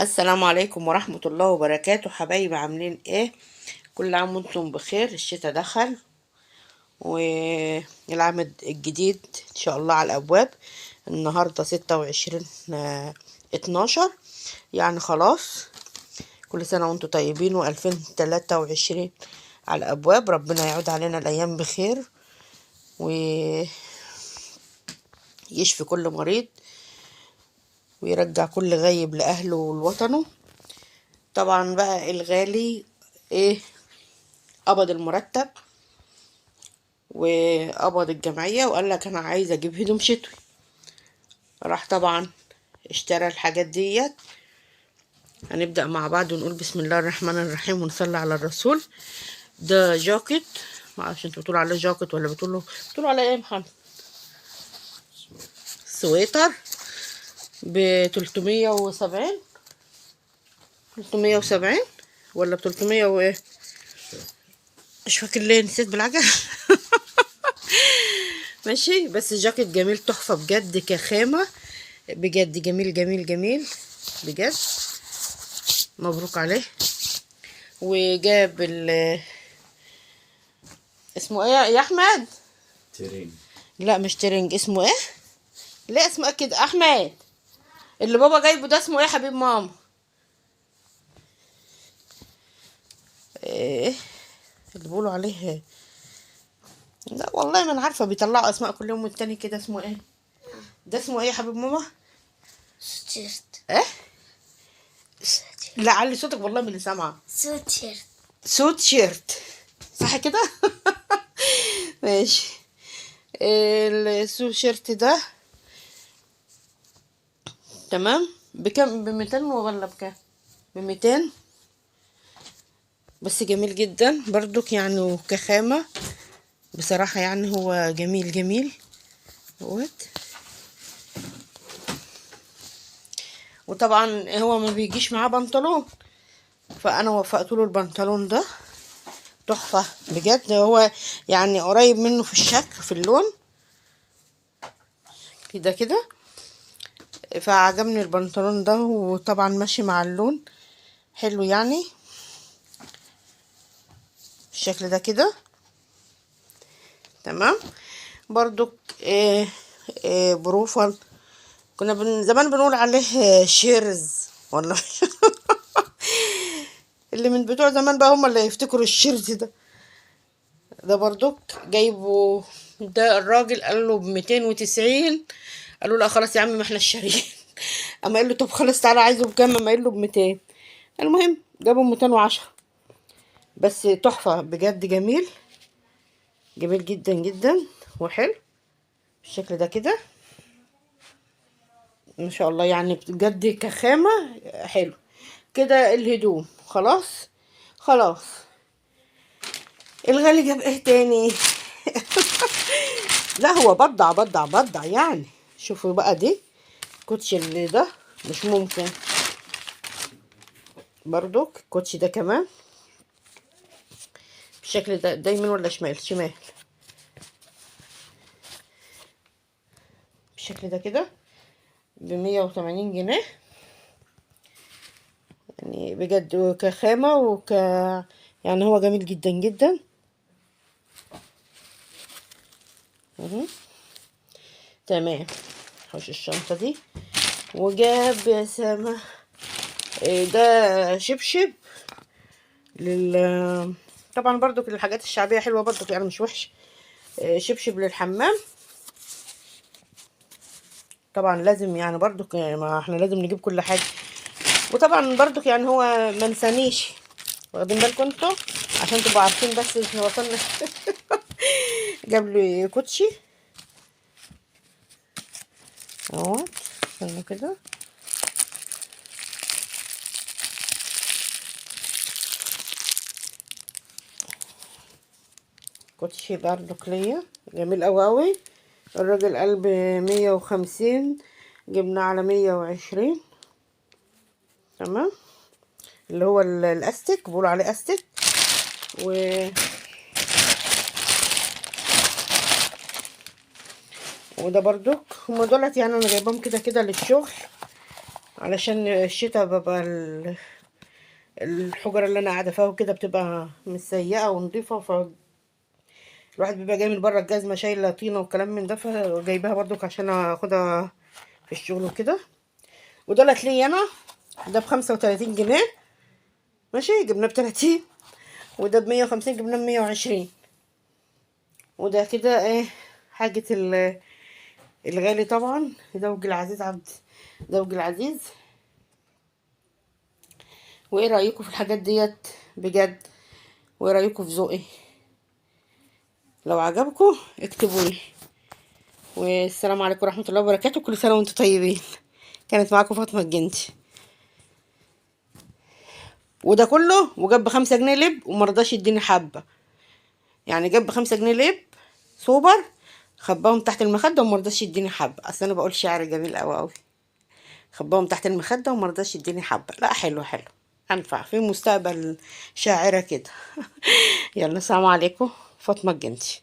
السلام عليكم ورحمة الله وبركاته، حبايبي عاملين ايه؟ كل عام وانتم بخير. الشتاء دخل والعام الجديد ان شاء الله على الابواب. النهاردة 26 12، يعني خلاص. كل سنة وانتم طيبين، و2023 على الابواب. ربنا يعود علينا الايام بخير ويشفي كل مريض ويرجع كل غايب لأهله ولوطنه. طبعا بقى الغالي ايه؟ قبض المرتب وقبض الجمعية وقال لك انا عايز اجيب هدوم شتوي. راح طبعا اشترى الحاجات ديت. هنبدأ مع بعض ونقول بسم الله الرحمن الرحيم ونصلي على الرسول. ده جاكيت، معرفش انتوا بتقولوا عليه جاكيت ولا بتقولوا عليه ايه يا محمد؟ سويتر ب 370. 370 ولا ب 300 وايه؟ مش فاكر ليه، نسيت بالعجل. ماشي، بس جاكيت جميل تحفة بجد كخامة، بجد جميل جميل جميل بجد. مبروك عليه. وجاب اسمه ايه يا احمد؟ ترين. لا مش ترنج، اسمه ايه؟ ليه اسمه كده احمد؟ اللي بابا جايبه ده اسمه ايه يا حبيب ماما؟ ايه اللي بيقولوا عليه؟ لا والله ما انا عارفه، بيطلعوا اسماء كل يوم والتاني كده. اسمه ايه ده؟ اسمه ايه يا حبيب ماما؟ سوتشيرت. ايه؟ لا علي صوتك والله من اللي سامعه. سوتشيرت. سوت شيرت، صح كده؟ ماشي. السوت شيرت ده تمام. بكم؟ ب200 ولا بكام؟ ب200. بس جميل جدا برضك يعني، وكخامة بصراحة يعني هو جميل جميل اهوت. وطبعا هو ما بيجيش معاه بنطلون، فانا وفقت له البنطلون ده. تحفة بجد، هو يعني قريب منه في الشكل في اللون كده كده. فعجبني البنطلون ده، وطبعا ماشي مع اللون حلو يعني بالشكل ده كده. تمام. برضو بروفل. كنا زمان بنقول عليه شيرز ولا اللي من بتوع زمان بقى هم اللي يفتكروا الشيرز ده. ده برضو جايبه. ده الراجل قال له ب290. قالوا لا خلاص يا عم ما احنا الشاريين. اما قال له طب خلاص تعالى عايزه بكام؟ اما قال له ب200. المهم جابوا 210. بس تحفة بجد، جميل جميل جدا جدا وحلو بالشكل ده كده. ما شاء الله يعني بجد كخامة حلو كده. الهدوم خلاص. خلاص. الغالي جاب ايه تاني؟ لا هو بدع بدع بدع يعني. شوفوا بقى دي الكوتشي اللي ده مش ممكن. برضو الكوتشي ده كمان بالشكل ده. دايما ولا شمال؟ شمال. بالشكل ده كده ب180 جنيه. يعني بجد كخامة يعني هو جميل جدا جدا. اهو. تمام. حوش الشنطة دي. وجاب يا سما ده شبشب طبعا برضو الحاجات الشعبية حلوة برضو يعني مش وحش. شبشب للحمام. طبعا لازم يعني برضو ما احنا لازم نجيب كل حاجة. وطبعا برضو يعني هو منسانيش، واخدين بالكم انتوا عشان تبقوا عارفين بس احنا وصلنا. جاب لي كوتشي اهو. استنوا كده. كوتشي برضو ليا جميل اوي اوي. الراجل قال ب150، جبنا على 120. تمام. اللي هو الاستيك بيقولوا عليه استيك. وده برضو هما دولت يعني انا جايبهم كده كده للشغل علشان الشتا ببقى الحجرة اللي انا قاعدة فيها وكده بتبقى متسيقة ونضيفة، فالواحد بيبقى جاي من بره الجزمة شايلة طينة وكلام من ده، فجايباها برضو عشان اخدها في الشغل وكده. ودولت لي انا، ده ب35 جنيه، ماشي، جبناه ب30، وده ب150 جبناه ب120. وده كده ايه حاجة الغالي طبعا، زوجي العزيز زوجي العزيز. وايه رأيكم في الحاجات ديت بجد؟ وايه رأيكم في ذوقي؟ لو عجبكم اكتبوا لي. والسلام عليكم ورحمة الله وبركاته، كل سنة وانتم طيبين. كانت معاكم فاطمة الجندي. وده كله وجاب ب5 جنيه لب ومرضاش يديني حبة، يعني جاب ب5 جنيه لب سوبر، خباهم تحت المخدة ومرضاش يديني حبة. اصل انا بقول شعر جميل قوي قوي، خباهم تحت المخدة ومرضاش يديني حبة. لا حلو حلو، انفع في مستقبل شاعرة كده. يلا، السلام عليكم، فاطمة الجندي.